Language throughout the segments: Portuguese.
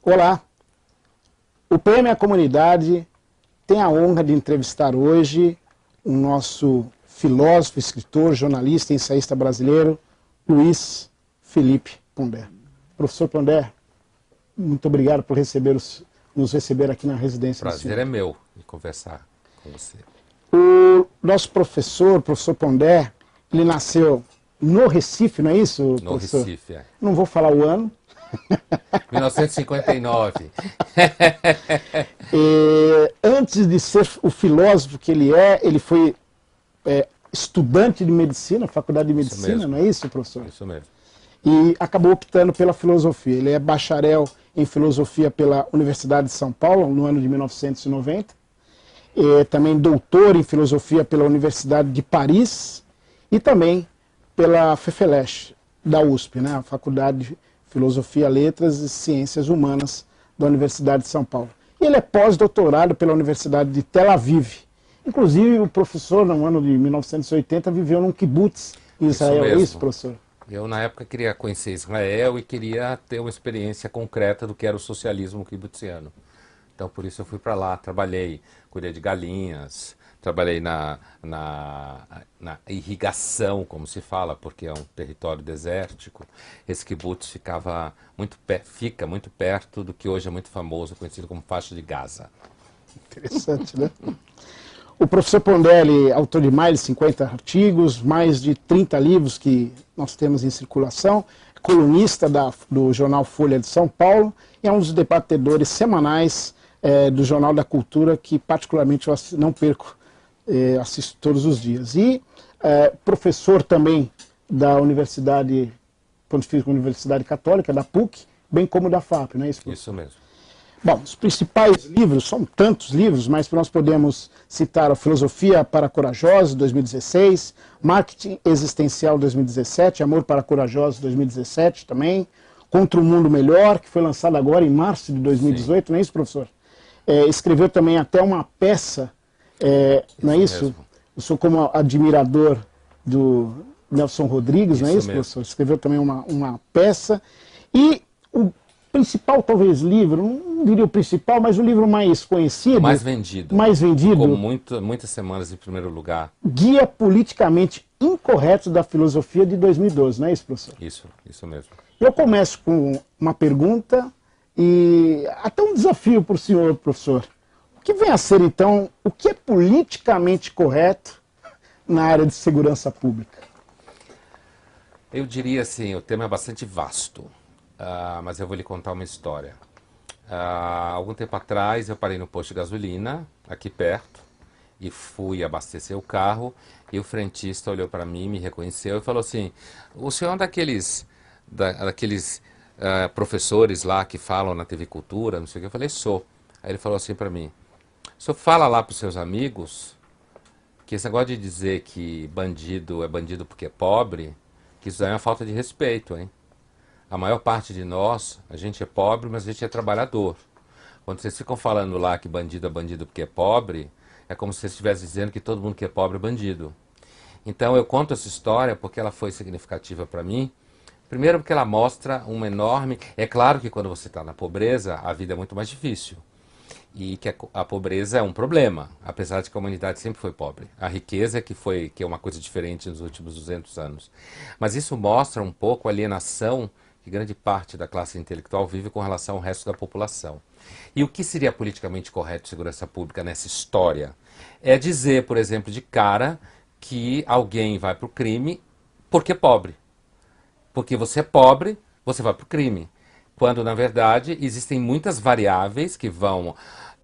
Olá, o PM A Comunidade tem a honra de entrevistar hoje o nosso filósofo, escritor, jornalista e ensaísta brasileiro, Luiz Felipe Pondé. Professor Pondé, muito obrigado por nos receber aqui na residência do senhor. Prazer é meu de conversar com você. O nosso professor, professor Pondé, ele nasceu no Recife, não é isso, No professor? Recife, é. Não vou falar o ano. 1959. Antes de ser o filósofo que ele foi estudante de medicina, faculdade de medicina, não é isso, professor? Isso mesmo. E acabou optando pela filosofia. Ele é bacharel em filosofia pela Universidade de São Paulo, no ano de 1990. Também doutor em filosofia pela Universidade de Paris e também pela FEFELESH, da USP, né? A Faculdade de Filosofia, Letras e Ciências Humanas da Universidade de São Paulo. E ele é pós-doutorado pela Universidade de Tel Aviv. Inclusive, o professor, no ano de 1980, viveu num kibbutz em Israel. É isso, professor? Eu, na época, queria conhecer Israel e queria ter uma experiência concreta do que era o socialismo kibbutziano. Então, por isso eu fui para lá, trabalhei, cuidei de galinhas, trabalhei na irrigação, como se fala, porque é um território desértico. Esse kibbutz fica muito perto do que hoje é muito famoso, conhecido como faixa de Gaza. Interessante, né? O professor Pondé é autor de mais de 50 artigos, mais de 30 livros que nós temos em circulação, colunista do jornal Folha de São Paulo e é um dos debatedores semanais do Jornal da Cultura, que particularmente eu não perco, assisto todos os dias. E professor também da Universidade Pontifícia Universidade Católica, da PUC, bem como da FAP, não é isso? Isso mesmo. Bom, os principais livros, são tantos livros, mas nós podemos citar a Filosofia para Corajosos, 2016, Marketing Existencial, 2017, Amor para Corajosos, 2017 também, Contra o Mundo Melhor, que foi lançado agora em março de 2018, Sim. Não é isso, professor? Escreveu também até uma peça, não é isso? Mesmo. Eu sou como admirador do Nelson Rodrigues, não é isso, professor? Escreveu também uma peça. E o principal, talvez, livro, não diria o principal, mas o livro mais conhecido. Mais vendido. Mais vendido. Com muitas semanas em primeiro lugar. Guia Politicamente Incorreto da Filosofia, de 2012, não é isso, professor? Isso mesmo. Eu começo com uma pergunta e até um desafio para o senhor, professor. O que vem a ser, então, o que é politicamente correto na área de segurança pública? Eu diria assim, o tema é bastante vasto. Mas eu vou lhe contar uma história. Algum tempo atrás eu parei no posto de gasolina, aqui perto, e fui abastecer o carro, e o frentista olhou para mim, me reconheceu e falou assim: o senhor é daqueles professores lá que falam na TV Cultura, não sei o que. Eu falei: sou. Aí ele falou assim para mim: o senhor fala lá para os seus amigos que esse negócio de dizer que bandido é bandido porque é pobre, que isso daí é uma falta de respeito, hein? A maior parte de nós, a gente é pobre, mas a gente é trabalhador. Quando vocês ficam falando lá que bandido é bandido porque é pobre, é como se vocês estivessem dizendo que todo mundo que é pobre é bandido. Então eu conto essa história porque ela foi significativa para mim. Primeiro porque ela mostra uma enorme... É claro que quando você está na pobreza, a vida é muito mais difícil. E que a pobreza é um problema, apesar de que a humanidade sempre foi pobre. A riqueza que é uma coisa diferente nos últimos 200 anos. Mas isso mostra um pouco a alienação que grande parte da classe intelectual vive com relação ao resto da população. E o que seria politicamente correto de segurança pública nessa história? É dizer, por exemplo, de cara, que alguém vai para o crime porque é pobre. Porque você é pobre, você vai para o crime. Quando, na verdade, existem muitas variáveis que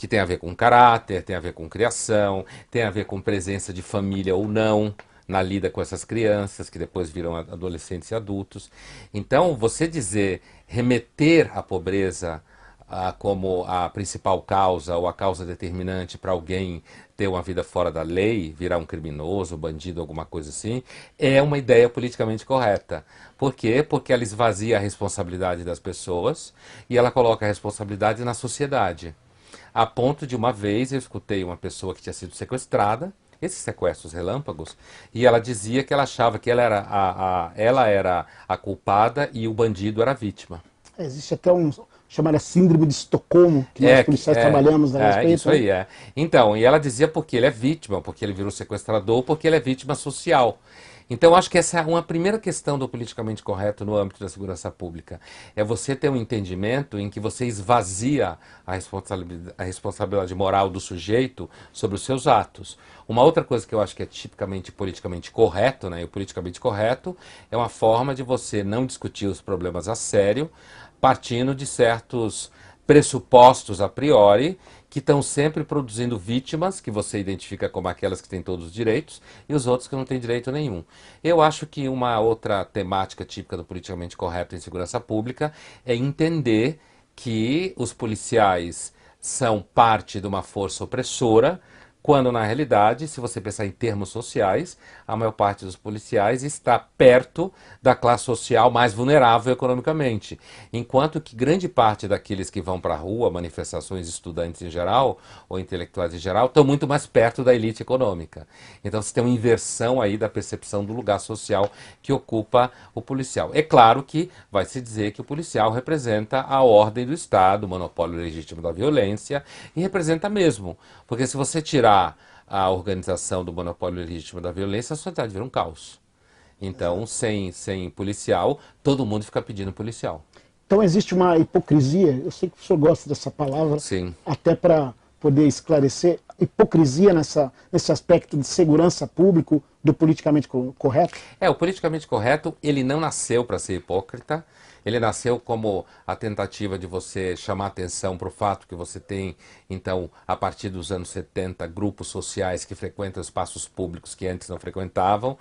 têm a ver com caráter, tem a ver com criação, tem a ver com presença de família ou não na lida com essas crianças, que depois viram adolescentes e adultos. Então, você remeter a pobreza como a principal causa ou a causa determinante para alguém ter uma vida fora da lei, virar um criminoso, bandido, alguma coisa assim, é uma ideia politicamente correta. Por quê? Porque ela esvazia a responsabilidade das pessoas e ela coloca a responsabilidade na sociedade. A ponto de uma vez eu escutei uma pessoa que tinha sido sequestrada, esses sequestros relâmpagos, e ela dizia que ela achava que ela era a culpada e o bandido era a vítima. Existe até chamada Síndrome de Estocolmo, que nós policiais trabalhamos a respeito. Isso aí, é. Então, e ela dizia porque ele é vítima, porque ele virou sequestrador, porque ele é vítima social. Então, eu acho que essa é uma primeira questão do politicamente correto no âmbito da segurança pública. É você ter um entendimento em que você esvazia a responsabilidade moral do sujeito sobre os seus atos. Uma outra coisa que eu acho que é tipicamente politicamente correto, né? E o politicamente correto é uma forma de você não discutir os problemas a sério, partindo de certos pressupostos a priori, que estão sempre produzindo vítimas, que você identifica como aquelas que têm todos os direitos, e os outros que não têm direito nenhum. Eu acho que uma outra temática típica do politicamente correto em segurança pública é entender que os policiais são parte de uma força opressora, quando na realidade, se você pensar em termos sociais, a maior parte dos policiais está perto da classe social mais vulnerável economicamente, enquanto que grande parte daqueles que vão para a rua, manifestações, estudantes em geral, ou intelectuais em geral, estão muito mais perto da elite econômica. Então você tem uma inversão aí da percepção do lugar social que ocupa o policial. É claro que vai se dizer que o policial representa a ordem do Estado, o monopólio legítimo da violência, e representa mesmo, porque se você tirar a organização do monopólio legítimo da violência, a sociedade vira um caos. Então, sem policial, todo mundo fica pedindo policial. Então existe uma hipocrisia, eu sei que o senhor gosta dessa palavra, Sim. até para poder esclarecer, hipocrisia nesse aspecto de segurança pública, do politicamente correto? O politicamente correto, ele não nasceu para ser hipócrita, ele nasceu como a tentativa de você chamar atenção para o fato que você tem, então, a partir dos anos 70, grupos sociais que frequentam espaços públicos que antes não frequentavam,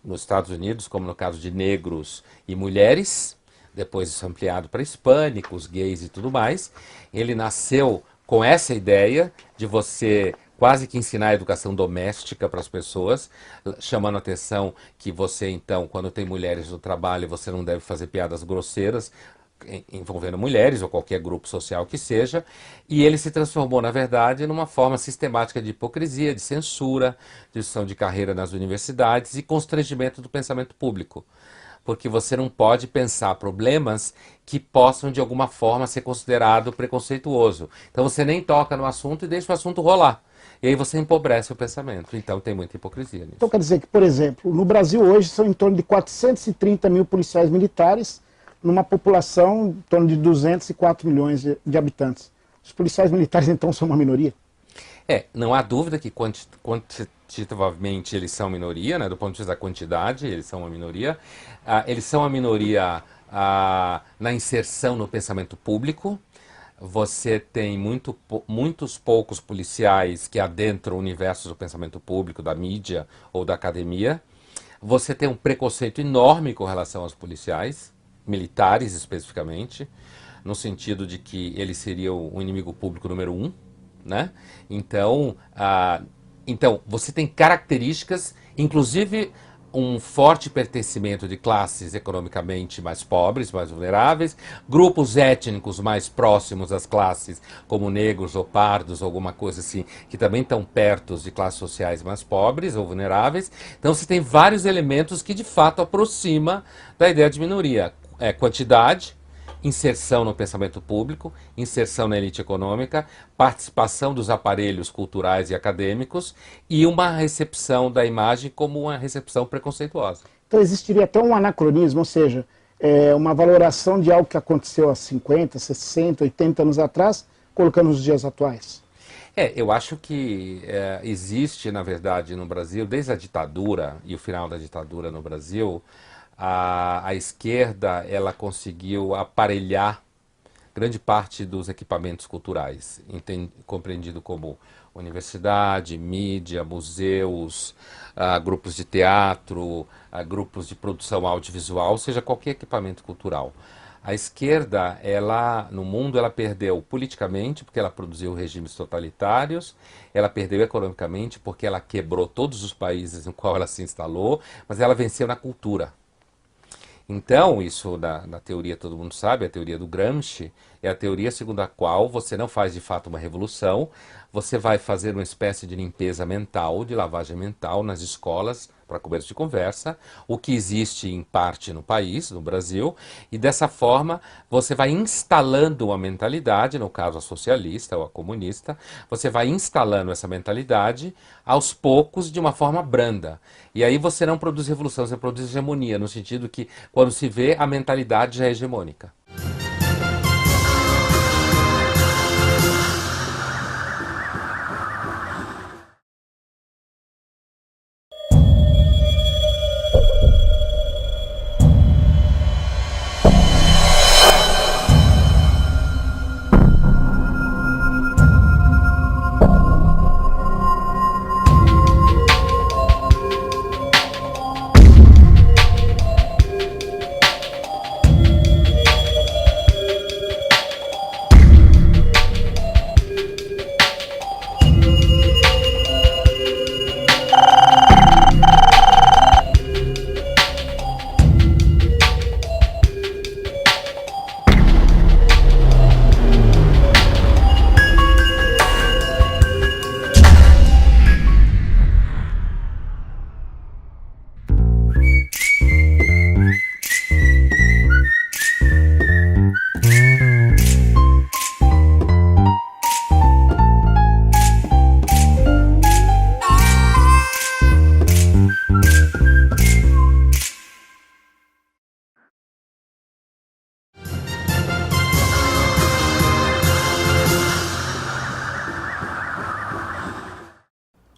nos Estados Unidos, como no caso de negros e mulheres, depois isso ampliado para hispânicos, gays e tudo mais. Ele nasceu com essa ideia de você quase que ensinar a educação doméstica para as pessoas, chamando a atenção que você, então, quando tem mulheres no trabalho, você não deve fazer piadas grosseiras envolvendo mulheres ou qualquer grupo social que seja, e ele se transformou, na verdade, numa forma sistemática de hipocrisia, de censura, de destruição de carreira nas universidades e constrangimento do pensamento público. Porque você não pode pensar problemas que possam, de alguma forma, ser considerado preconceituoso. Então você nem toca no assunto e deixa o assunto rolar. E aí você empobrece o pensamento. Então tem muita hipocrisia nisso. Então quer dizer que, por exemplo, no Brasil hoje são em torno de 430 mil policiais militares, numa população em torno de 204 milhões de habitantes. Os policiais militares, então, são uma minoria? Não há dúvida que quantitativamente eles são minoria, né? Do ponto de vista da quantidade, eles são uma minoria. Eles são uma minoria na inserção no pensamento público. Você tem muitos poucos policiais que adentram o universo do pensamento público, da mídia ou da academia. Você tem um preconceito enorme com relação aos policiais, militares especificamente, no sentido de que eles seriam o inimigo público número 1, né? Então, você tem características, inclusive um forte pertencimento de classes economicamente mais pobres, mais vulneráveis, grupos étnicos mais próximos às classes, como negros ou pardos, alguma coisa assim, que também estão perto de classes sociais mais pobres ou vulneráveis. Então você tem vários elementos que de fato aproxima da ideia de minoria. Quantidade, inserção no pensamento público, inserção na elite econômica, participação dos aparelhos culturais e acadêmicos e uma recepção da imagem como uma recepção preconceituosa. Então existiria até um anacronismo, ou seja, uma valoração de algo que aconteceu há 50, 60, 80 anos atrás, colocando nos dias atuais. Eu acho que existe, na verdade, no Brasil, desde a ditadura e o final da ditadura no Brasil, a esquerda ela conseguiu aparelhar grande parte dos equipamentos culturais, compreendido como universidade, mídia, museus, grupos de teatro, grupos de produção audiovisual, ou seja, qualquer equipamento cultural. A esquerda, no mundo, ela perdeu politicamente, porque ela produziu regimes totalitários, ela perdeu economicamente, porque ela quebrou todos os países no qual ela se instalou, mas ela venceu na cultura. Então, isso na teoria todo mundo sabe, a teoria do Gramsci, É a teoria segundo a qual você não faz de fato uma revolução, você vai fazer uma espécie de limpeza mental, de lavagem mental nas escolas, para começo de conversa, o que existe em parte no país, no Brasil, e dessa forma você vai instalando uma mentalidade, no caso a socialista ou a comunista, você vai instalando essa mentalidade aos poucos de uma forma branda. E aí você não produz revolução, você produz hegemonia, no sentido que quando se vê a mentalidade já é hegemônica.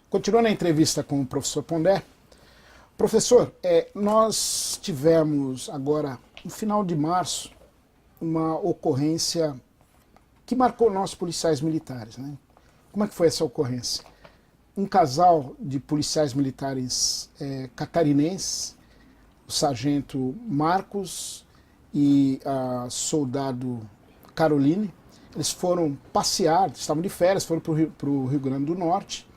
Continuando a entrevista com o professor Pondé, professor, nós tivemos agora, no final de março, uma ocorrência que marcou nossos policiais militares, né? Como é que foi essa ocorrência? Um casal de policiais militares catarinenses, o sargento Marcos e a soldado Caroline, eles foram passear, estavam de férias, foram para o Rio Grande do Norte,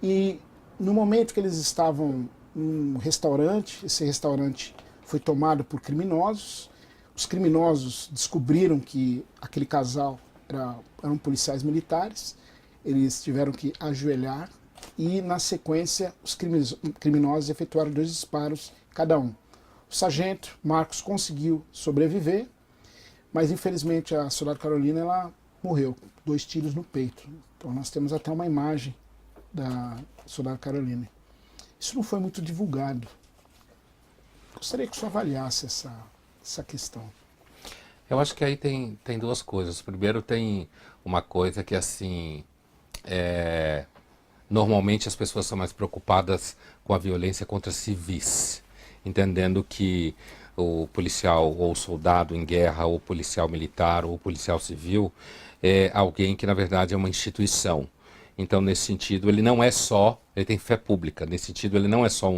e no momento que eles estavam num restaurante, esse restaurante foi tomado por criminosos, os criminosos descobriram que aquele casal eram policiais militares, eles tiveram que ajoelhar e, na sequência, os criminosos efetuaram 2 disparos cada um. O sargento Marcos conseguiu sobreviver, mas infelizmente a soldado Carolina ela morreu, 2 tiros no peito. Então nós temos até uma imagem da soldado Carolina. Isso não foi muito divulgado. Gostaria que o senhor avaliasse essa questão. Eu acho que aí tem 2 coisas. Primeiro tem uma coisa que assim, normalmente as pessoas são mais preocupadas com a violência contra civis, entendendo que o policial ou o soldado em guerra, ou o policial militar, ou o policial civil é alguém que na verdade é uma instituição. Então, nesse sentido, ele não é só, ele tem fé pública, nesse sentido ele não é só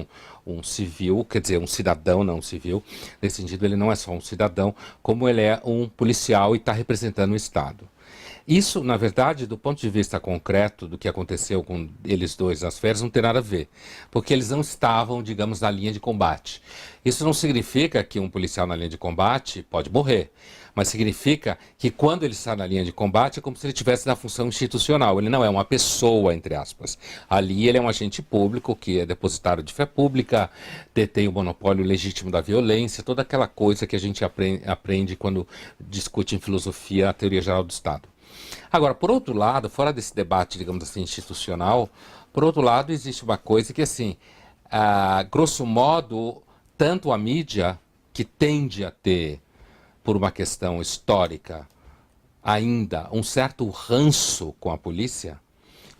um civil, quer dizer, um cidadão, não um civil, nesse sentido ele não é só um cidadão, como ele é um policial e está representando o Estado. Isso, na verdade, do ponto de vista concreto do que aconteceu com eles dois nas férias, não tem nada a ver, porque eles não estavam, digamos, na linha de combate. Isso não significa que um policial na linha de combate pode morrer, mas significa que quando ele está na linha de combate é como se ele estivesse na função institucional. Ele não é uma pessoa, entre aspas. Ali ele é um agente público que é depositário de fé pública, detém o monopólio legítimo da violência, toda aquela coisa que a gente aprende quando discute em filosofia a teoria geral do Estado. Agora, por outro lado, fora desse debate, digamos assim, institucional, por outro lado, existe uma coisa que, assim, grosso modo, tanto a mídia, que tende a ter, por uma questão histórica, ainda um certo ranço com a polícia,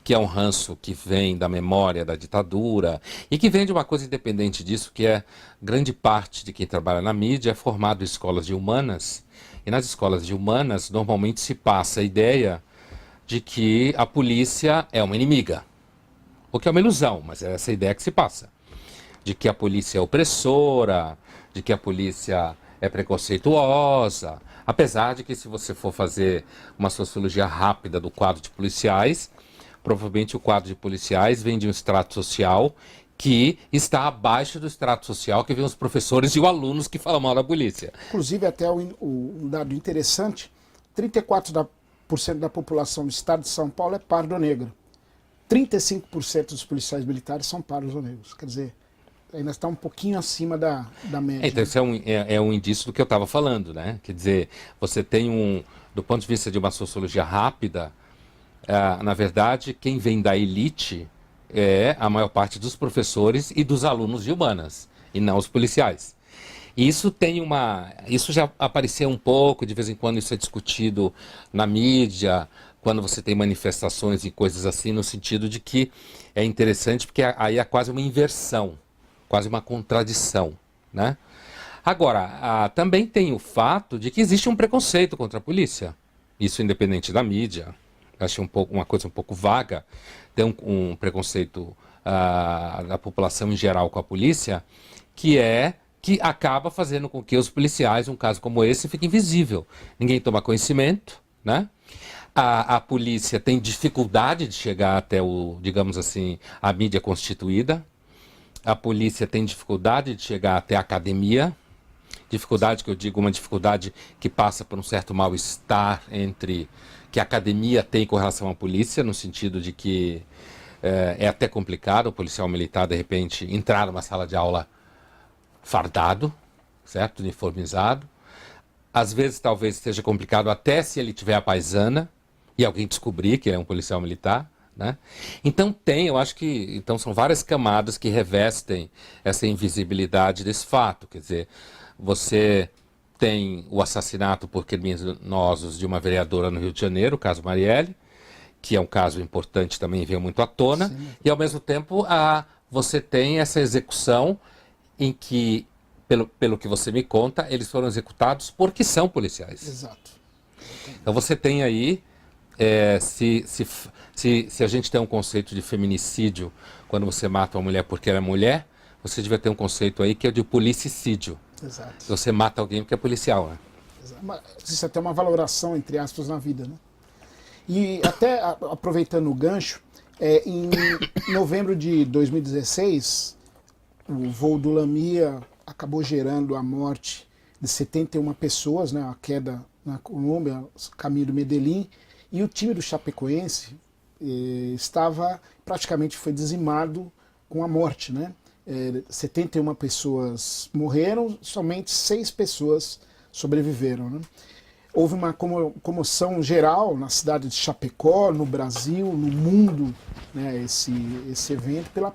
que é um ranço que vem da memória da ditadura e que vem de uma coisa independente disso, que é grande parte de quem trabalha na mídia é formado em escolas de humanas, e nas escolas de humanas normalmente se passa a ideia de que a polícia é uma inimiga, o que é uma ilusão, mas é essa ideia que se passa, de que a polícia é opressora, de que a polícia é preconceituosa, apesar de que se você for fazer uma sociologia rápida do quadro de policiais, provavelmente o quadro de policiais vem de um extrato social que está abaixo do extrato social que vem os professores e os alunos que falam mal da polícia. Inclusive, até um dado interessante, 34% da população do estado de São Paulo é pardo-negra. 35% dos policiais militares são pardos-negros. Quer dizer, ainda está um pouquinho acima da média. Então, isso é um indício do que eu estava falando, né? Quer dizer, você tem do ponto de vista de uma sociologia rápida, na verdade, quem vem da elite é a maior parte dos professores e dos alunos de humanas, e não os policiais. E isso já apareceu um pouco, de vez em quando isso é discutido na mídia, quando você tem manifestações e coisas assim, no sentido de que é interessante, porque aí é quase uma inversão, quase uma contradição, né? Agora, também tem o fato de que existe um preconceito contra a polícia, isso independente da mídia. Achei uma coisa um pouco vaga, tem um preconceito da população em geral com a polícia, que acaba fazendo com que os policiais, um caso como esse, fique invisível. Ninguém toma conhecimento, né? A polícia tem dificuldade de chegar até digamos assim, a mídia constituída. A polícia tem dificuldade de chegar até a academia. Dificuldade que eu digo, uma dificuldade que passa por um certo mal-estar que a academia tem com relação à polícia, no sentido de que é até complicado o policial militar, de repente, entrar numa sala de aula fardado, certo? Uniformizado. Às vezes, talvez seja complicado até se ele tiver a paisana e alguém descobrir que ele é um policial militar, né? Então eu acho que são várias camadas que revestem essa invisibilidade desse fato. Quer dizer, você tem o assassinato por criminosos de uma vereadora no Rio de Janeiro, o caso Marielle, que é um caso importante também, veio muito à tona, sim, e ao mesmo tempo você tem essa execução em que, pelo que você me conta, eles foram executados porque são policiais. Exato. Então você tem aí, se a gente tem um conceito de feminicídio, quando você mata uma mulher porque ela é mulher, você devia ter um conceito aí que é de policicídio. Exato. Você mata alguém porque é policial, né? Existe até uma valoração, entre aspas, na vida, né? E até aproveitando o gancho, em novembro de 2016, o voo do Lamia acabou gerando a morte de 71 pessoas, né? A queda na Colômbia, caminho do Medellín, e o time do Chapecoense praticamente foi dizimado com a morte, né? 71 pessoas morreram, somente 6 pessoas sobreviveram, né? Houve uma comoção geral na cidade de Chapecó, no Brasil, no mundo, né, esse evento,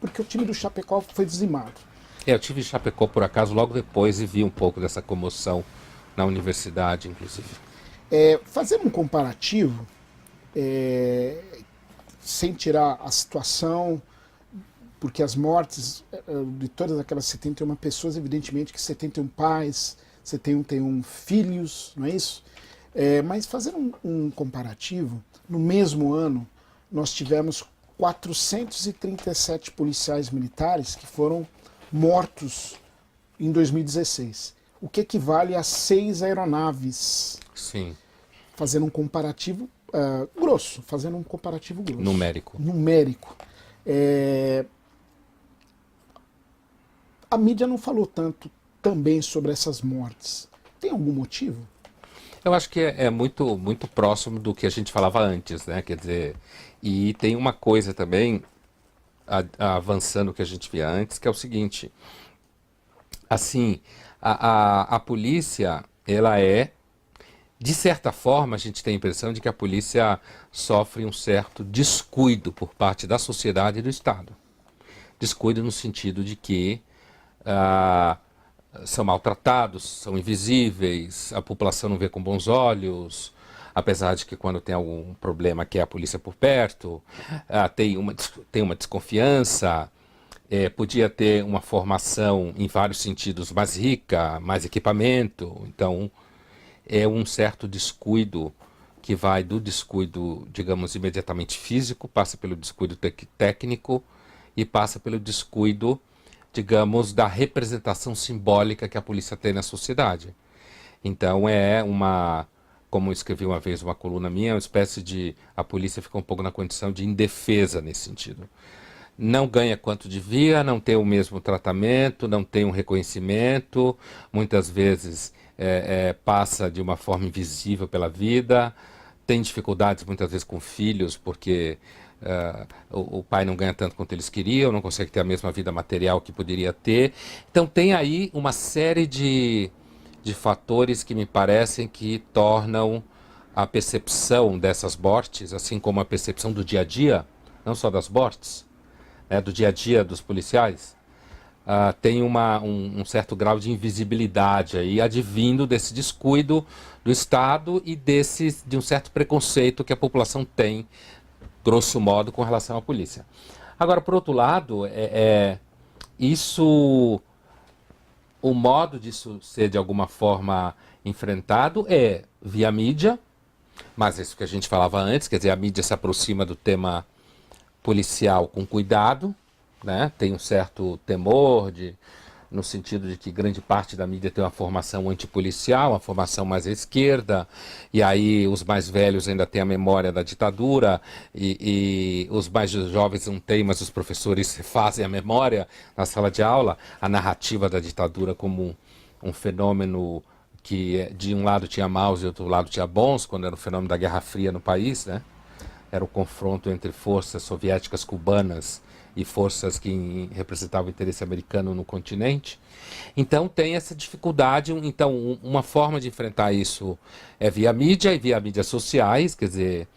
porque o time do Chapecó foi dizimado. Eu tive em Chapecó, por acaso, logo depois e vi um pouco dessa comoção na universidade, inclusive. Fazendo um comparativo, sem tirar a situação, porque as mortes de todas aquelas 71 pessoas, evidentemente que 71 pais, 71 filhos, não é isso? Mas fazendo um comparativo, no mesmo ano nós tivemos 437 policiais militares que foram mortos em 2016, o que equivale a 6 aeronaves. Sim. Fazendo um comparativo grosso. Numérico. A mídia não falou tanto também sobre essas mortes. Tem algum motivo? Eu acho que é muito, muito próximo do que a gente falava antes, né? Quer dizer, e tem uma coisa também, avançando o que a gente via antes, que é o seguinte, assim, a polícia, ela de certa forma, a gente tem a impressão de que a polícia sofre um certo descuido por parte da sociedade e do Estado. Descuido no sentido de que são maltratados, são invisíveis, a população não vê com bons olhos, apesar de que quando tem algum problema que é a polícia por perto, tem uma desconfiança, podia ter uma formação em vários sentidos mais rica, mais equipamento, então é um certo descuido que vai do descuido, digamos, imediatamente físico, passa pelo descuido técnico e passa pelo descuido, digamos, da representação simbólica que a polícia tem na sociedade. Então como eu escrevi uma vez uma coluna minha, uma espécie de, a polícia fica um pouco na condição de indefesa nesse sentido. Não ganha quanto devia, não tem o mesmo tratamento, não tem um reconhecimento, muitas vezes passa de uma forma invisível pela vida, tem dificuldades muitas vezes com filhos, porque o pai não ganha tanto quanto eles queriam, não consegue ter a mesma vida material que poderia ter. Então tem aí uma série de fatores que me parecem que tornam a percepção dessas mortes, assim como a percepção do dia a dia, não só das mortes, né, do dia a dia dos policiais, tem um certo grau de invisibilidade aí, advindo desse descuido do Estado e de um certo preconceito que a população tem, grosso modo, com relação à polícia. Agora, por outro lado, o modo disso ser de alguma forma enfrentado é via mídia, mas isso que a gente falava antes, quer dizer, a mídia se aproxima do tema policial com cuidado, né? Tem um certo temor no sentido de que grande parte da mídia tem uma formação antipolicial, uma formação mais à esquerda, e aí os mais velhos ainda têm a memória da ditadura, e os mais jovens não têm, mas os professores fazem a memória na sala de aula, a narrativa da ditadura como um fenômeno que de um lado tinha maus e do outro lado tinha bons, quando era o fenômeno da Guerra Fria no país, né? Era o confronto entre forças soviéticas cubanas e forças que representavam o interesse americano no continente. Então tem essa dificuldade. Então uma forma de enfrentar isso é via mídia e via mídias sociais, quer dizer,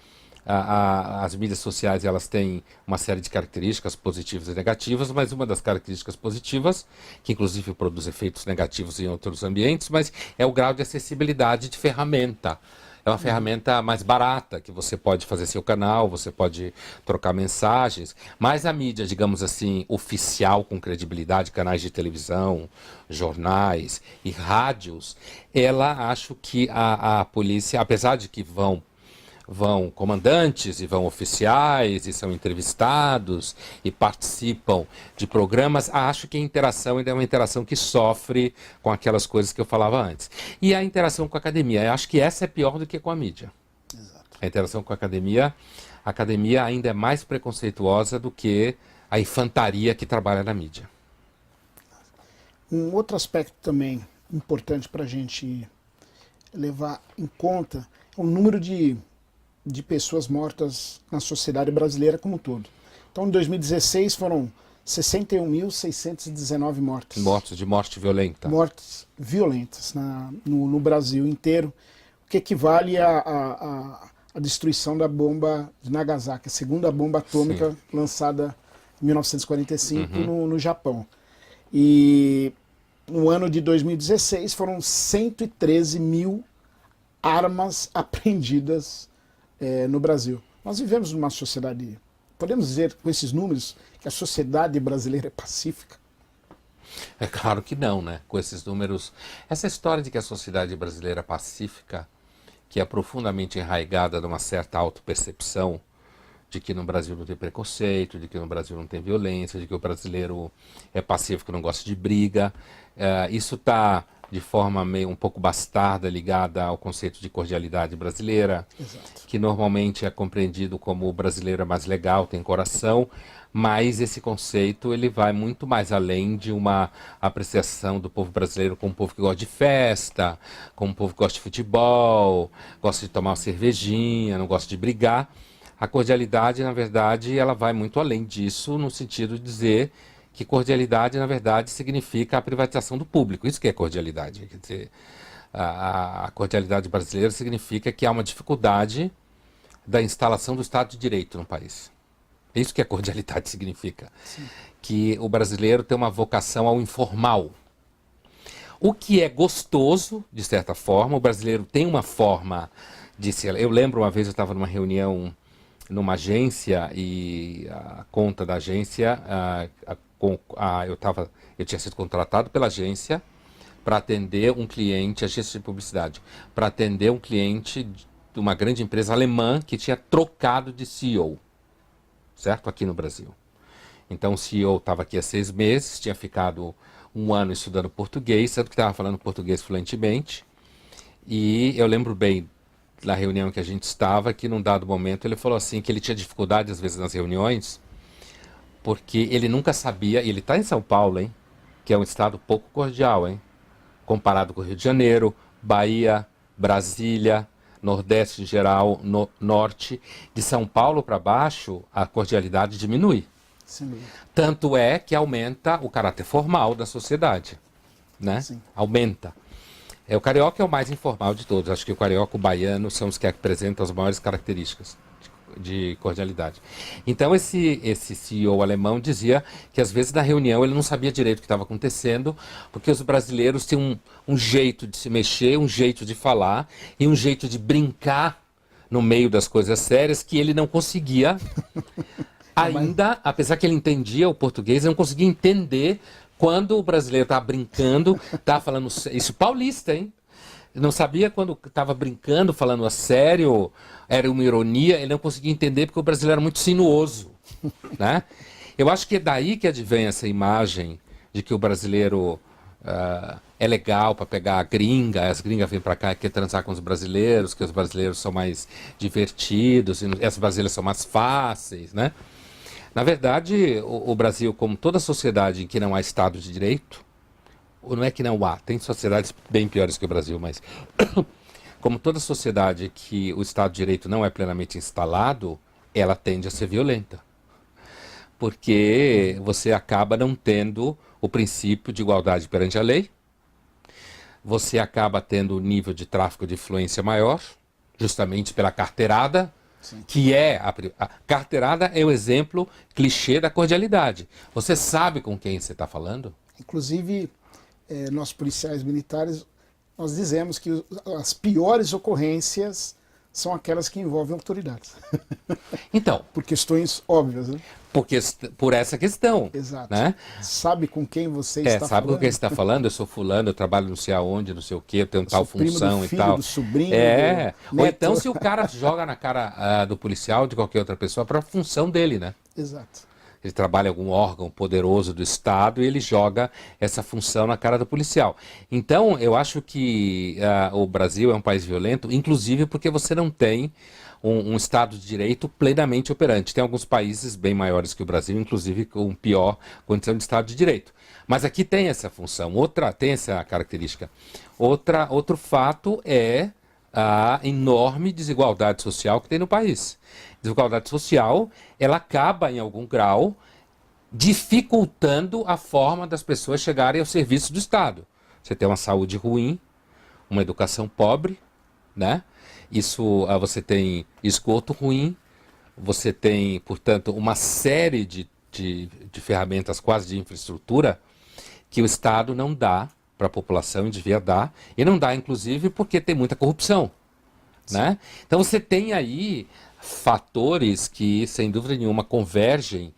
as mídias sociais elas têm uma série de características positivas e negativas, mas uma das características positivas, que inclusive produz efeitos negativos em outros ambientes, mas é o grau de acessibilidade de ferramenta. É uma ferramenta mais barata, que você pode fazer seu canal, você pode trocar mensagens, mas a mídia, digamos assim, oficial, com credibilidade, canais de televisão, jornais e rádios, ela, acho que a polícia, apesar de que vão comandantes e vão oficiais e são entrevistados e participam de programas, acho que a interação ainda é uma interação que sofre com aquelas coisas que eu falava antes. E a interação com a academia, eu acho que essa é pior do que com a mídia. Exato. A interação com a academia ainda é mais preconceituosa do que a infantaria que trabalha na mídia. Um outro aspecto também importante para a gente levar em conta é o número de pessoas mortas na sociedade brasileira como um todo. Então, em 2016 foram 61.619 mortes. Mortos de morte violenta. Mortes violentas no Brasil inteiro, o que equivale à destruição da bomba de Nagasaki, a segunda bomba atômica Sim. lançada em 1945 no Japão. E no ano de 2016 foram 113 mil armas apreendidas no Brasil. Nós vivemos numa sociedade, podemos dizer com esses números, que a sociedade brasileira é pacífica? É claro que não, né? Com esses números. Essa história de que a sociedade brasileira é pacífica, que é profundamente enraizada numa certa autopercepção de que no Brasil não tem preconceito, de que no Brasil não tem violência, de que o brasileiro é pacífico, não gosta de briga. Isso está de forma meio um pouco bastarda ligada ao conceito de cordialidade brasileira, Exato. que normalmente é compreendido como o brasileiro é mais legal, tem coração, mas esse conceito ele vai muito mais além de uma apreciação do povo brasileiro como um povo que gosta de festa, como um povo que gosta de futebol, gosta de tomar uma cervejinha, não gosta de brigar. A cordialidade, na verdade, ela vai muito além disso, no sentido de dizer que cordialidade, na verdade, significa a privatização do público. Isso que é cordialidade. Quer dizer, a cordialidade brasileira significa que há uma dificuldade da instalação do Estado de Direito no país. É isso que a cordialidade significa. Sim. Que o brasileiro tem uma vocação ao informal. O que é gostoso, de certa forma, o brasileiro tem uma forma de ser. Eu lembro uma vez eu estava numa reunião numa agência e a conta da agência, eu tinha sido contratado pela agência para atender um cliente, agência de publicidade, para atender um cliente de uma grande empresa alemã que tinha trocado de CEO, certo? Aqui no Brasil. Então o CEO estava aqui há 6 meses, tinha ficado 1 ano estudando português, sendo que estava falando português fluentemente. E eu lembro bem na reunião que a gente estava, que num dado momento ele falou assim, que ele tinha dificuldade às vezes nas reuniões, porque ele nunca sabia, e ele está em São Paulo, hein, que é um estado pouco cordial, hein, comparado com o Rio de Janeiro, Bahia, Brasília, Nordeste em geral, Norte. De São Paulo para baixo, a cordialidade diminui. Sim. Tanto é que aumenta o caráter formal da sociedade, né? Sim. Aumenta. O carioca é o mais informal de todos. Acho que o carioca e o baiano são os que apresentam as maiores características de cordialidade. Então esse CEO alemão dizia que às vezes na reunião ele não sabia direito o que estava acontecendo, porque os brasileiros têm um jeito de se mexer, um jeito de falar e um jeito de brincar no meio das coisas sérias que ele não conseguia ainda, apesar que ele entendia o português, ele não conseguia entender quando o brasileiro estava brincando, estava falando isso paulista, hein? Não sabia quando estava brincando, falando a sério, era uma ironia, ele não conseguia entender porque o brasileiro era muito sinuoso, né? Eu acho que é daí que advém essa imagem de que o brasileiro é legal para pegar a gringa, as gringas vêm para cá e querem transar com os brasileiros, que os brasileiros são mais divertidos, e as brasileiras são mais fáceis, né? Na verdade, o Brasil, como toda sociedade em que não há Estado de Direito, não é que não há, tem sociedades bem piores que o Brasil, mas como toda sociedade que o Estado de Direito não é plenamente instalado, ela tende a ser violenta. Porque você acaba não tendo o princípio de igualdade perante a lei, você acaba tendo um nível de tráfico de influência maior, justamente pela carteirada, sim, que é a carteirada é o exemplo clichê da cordialidade. Você sabe com quem você está falando? Inclusive, nós policiais militares, nós dizemos que as piores ocorrências são aquelas que envolvem autoridades. Então, por questões óbvias, né? Por essa questão. Exato. Né? Sabe com quem você está falando? Sabe com quem você está falando? Eu sou fulano, eu trabalho não sei aonde, não sei o quê, eu tenho tal função do filho, e tal. Do sobrinho, do ou então se o cara joga na cara do policial, de qualquer outra pessoa, para a função dele, né? Exato. Ele trabalha em algum órgão poderoso do Estado e ele joga essa função na cara do policial. Então, eu acho que o Brasil é um país violento, inclusive porque você não tem um Estado de Direito plenamente operante. Tem alguns países bem maiores que o Brasil, inclusive com pior condição de Estado de Direito. Mas aqui tem essa função, tem essa característica. Outro fato é a enorme desigualdade social que tem no país. Desigualdade social, ela acaba, em algum grau, dificultando a forma das pessoas chegarem ao serviço do Estado. Você tem uma saúde ruim, uma educação pobre, né? Você tem esgoto ruim, você tem, portanto, uma série de ferramentas quase de infraestrutura que o Estado não dá para a população e devia dar, e não dá, inclusive, porque tem muita corrupção, né? Então você tem aí fatores que, sem dúvida nenhuma, convergem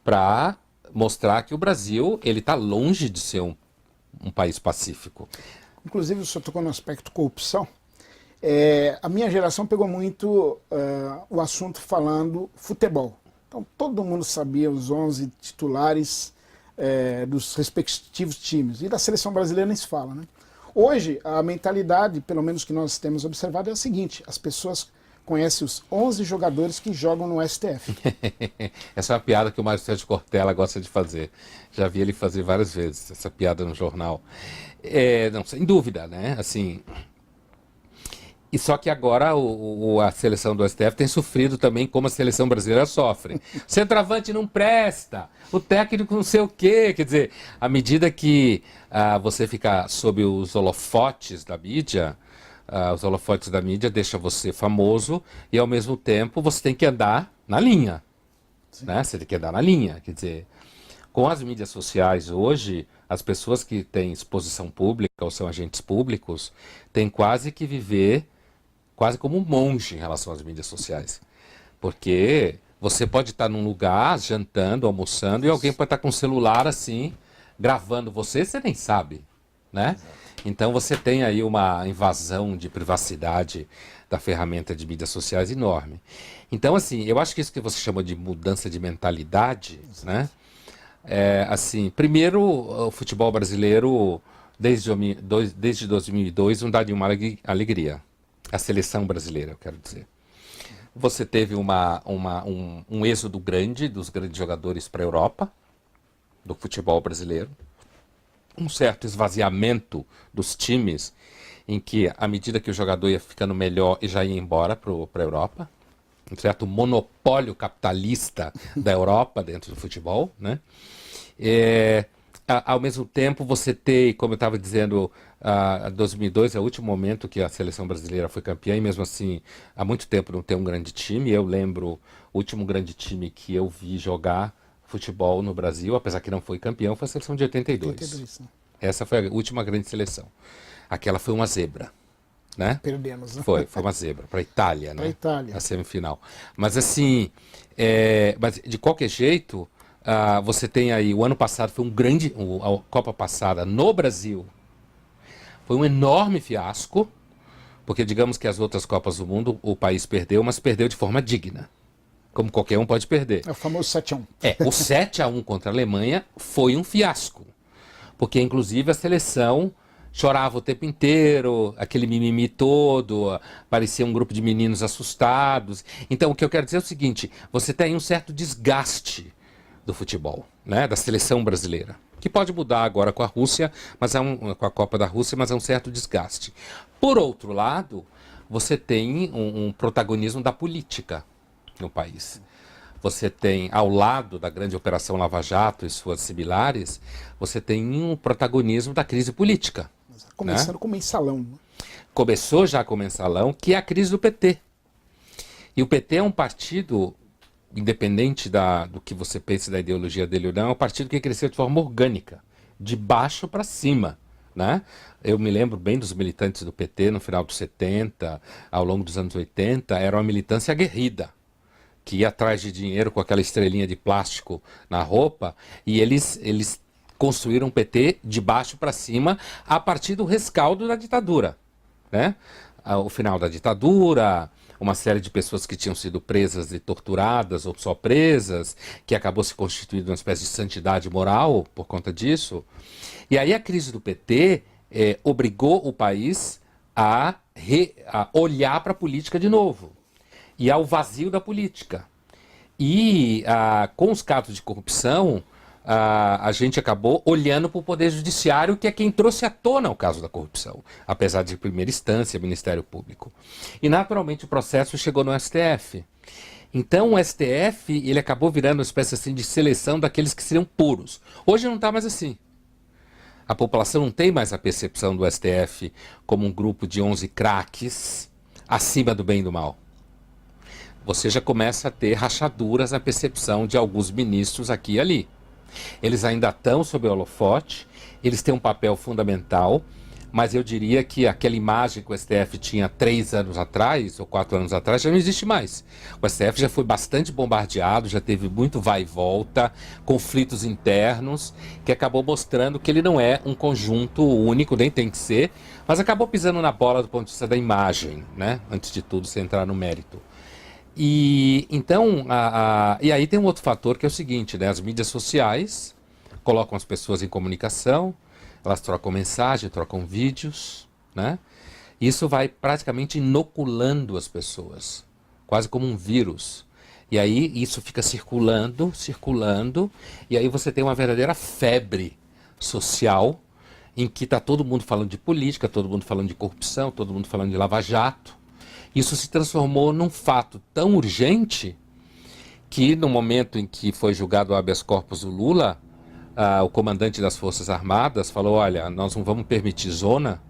para mostrar que o Brasil ele está longe de ser um país pacífico. Inclusive, o senhor tocou no aspecto corrupção. A minha geração pegou muito o assunto falando futebol. Então, todo mundo sabia os 11 titulares dos respectivos times. E da seleção brasileira nem se fala, né? Hoje, a mentalidade, pelo menos que nós temos observado, é a seguinte: as pessoas conhecem os 11 jogadores que jogam no STF. Essa é uma piada que o Mário Sérgio Cortella gosta de fazer. Já vi ele fazer várias vezes essa piada no jornal. Não, sem dúvida, né? Assim, e só que agora a seleção do STF tem sofrido também como a seleção brasileira sofre. O centroavante não presta, o técnico não sei o quê. Quer dizer, à medida que você fica sob os holofotes da mídia, os holofotes da mídia deixam você famoso e, ao mesmo tempo, você tem que andar na linha. Né? Você tem que andar na linha. Quer dizer, com as mídias sociais hoje, as pessoas que têm exposição pública ou são agentes públicos têm quase que viver quase como um monge em relação às mídias sociais. Porque você pode estar num lugar, jantando, almoçando, e alguém pode estar com um celular assim, gravando você nem sabe, né? Então você tem aí uma invasão de privacidade da ferramenta de mídias sociais enorme. Então, assim, eu acho que isso que você chama de mudança de mentalidade, né? Assim, primeiro, o futebol brasileiro, desde 2002, não dá nenhuma alegria. A seleção brasileira, eu quero dizer. Você teve um êxodo grande dos grandes jogadores para a Europa, do futebol brasileiro, um certo esvaziamento dos times em que, à medida que o jogador ia ficando melhor e já ia embora para a Europa, um certo monopólio capitalista da Europa dentro do futebol, né? Ao mesmo tempo, você tem, como eu estava dizendo, 2002 é o último momento que a seleção brasileira foi campeã, e mesmo assim, há muito tempo não tem um grande time. Eu lembro o último grande time que eu vi jogar futebol no Brasil, apesar que não foi campeão, foi a seleção de 82. 82, né? Essa foi a última grande seleção. Aquela foi uma zebra, né? Perdemos, né? Foi uma zebra para a Itália, né? Para a Itália. A semifinal. Mas assim, mas de qualquer jeito, você tem aí, o ano passado foi um grande, a Copa passada no Brasil foi um enorme fiasco, porque digamos que as outras Copas do Mundo o país perdeu, mas perdeu de forma digna, como qualquer um pode perder. É o famoso 7-1. O 7-1 contra a Alemanha foi um fiasco, porque inclusive a seleção chorava o tempo inteiro, aquele mimimi todo, parecia um grupo de meninos assustados. Então o que eu quero dizer é o seguinte, você tem um certo desgaste do futebol, né, da seleção brasileira, que pode mudar agora com a Rússia, mas com a Copa da Rússia, mas é um certo desgaste. Por outro lado, você tem um protagonismo da política no país. Você tem, ao lado da grande Operação Lava Jato e suas similares, você tem um protagonismo da crise política. Começando, né, com o mensalão. Né? Começou já com o mensalão, que é a crise do PT. E o PT é um partido, independente do que você pense da ideologia dele ou não, é um partido que cresceu de forma orgânica, de baixo para cima. Né? Eu me lembro bem dos militantes do PT no final dos 70, ao longo dos anos 80, era uma militância aguerrida, que ia atrás de dinheiro com aquela estrelinha de plástico na roupa, e eles construíram um PT de baixo para cima a partir do rescaldo da ditadura. Né? O final da ditadura, uma série de pessoas que tinham sido presas e torturadas ou só presas, que acabou se constituindo uma espécie de santidade moral por conta disso. E aí a crise do PT obrigou o país a olhar para a política de novo e ao vazio da política. E com os casos de corrupção, a gente acabou olhando para o Poder Judiciário, que é quem trouxe à tona o caso da corrupção, apesar de primeira instância, Ministério Público. E naturalmente o processo chegou no STF. Então o STF ele acabou virando uma espécie assim, de seleção daqueles que seriam puros. Hoje não está mais assim. A população não tem mais a percepção do STF como um grupo de 11 craques acima do bem e do mal. Você já começa a ter rachaduras na percepção de alguns ministros aqui e ali. Eles ainda estão sob o holofote, eles têm um papel fundamental, mas eu diria que aquela imagem que o STF tinha 3 anos atrás, ou 4 anos atrás, já não existe mais. O STF já foi bastante bombardeado, já teve muito vai e volta, conflitos internos, que acabou mostrando que ele não é um conjunto único, nem tem que ser, mas acabou pisando na bola do ponto de vista da imagem, né? Antes de tudo, sem entrar no mérito. E então, e aí tem um outro fator que é o seguinte, né? As mídias sociais colocam as pessoas em comunicação, elas trocam mensagem, trocam vídeos, né? Isso vai praticamente inoculando as pessoas, quase como um vírus. E aí isso fica circulando, e aí você tem uma verdadeira febre social, em que está todo mundo falando de política, todo mundo falando de corrupção, todo mundo falando de Lava Jato. Isso se transformou num fato tão urgente que no momento em que foi julgado o habeas corpus do Lula, o comandante das Forças Armadas falou, olha, nós não vamos permitir zona,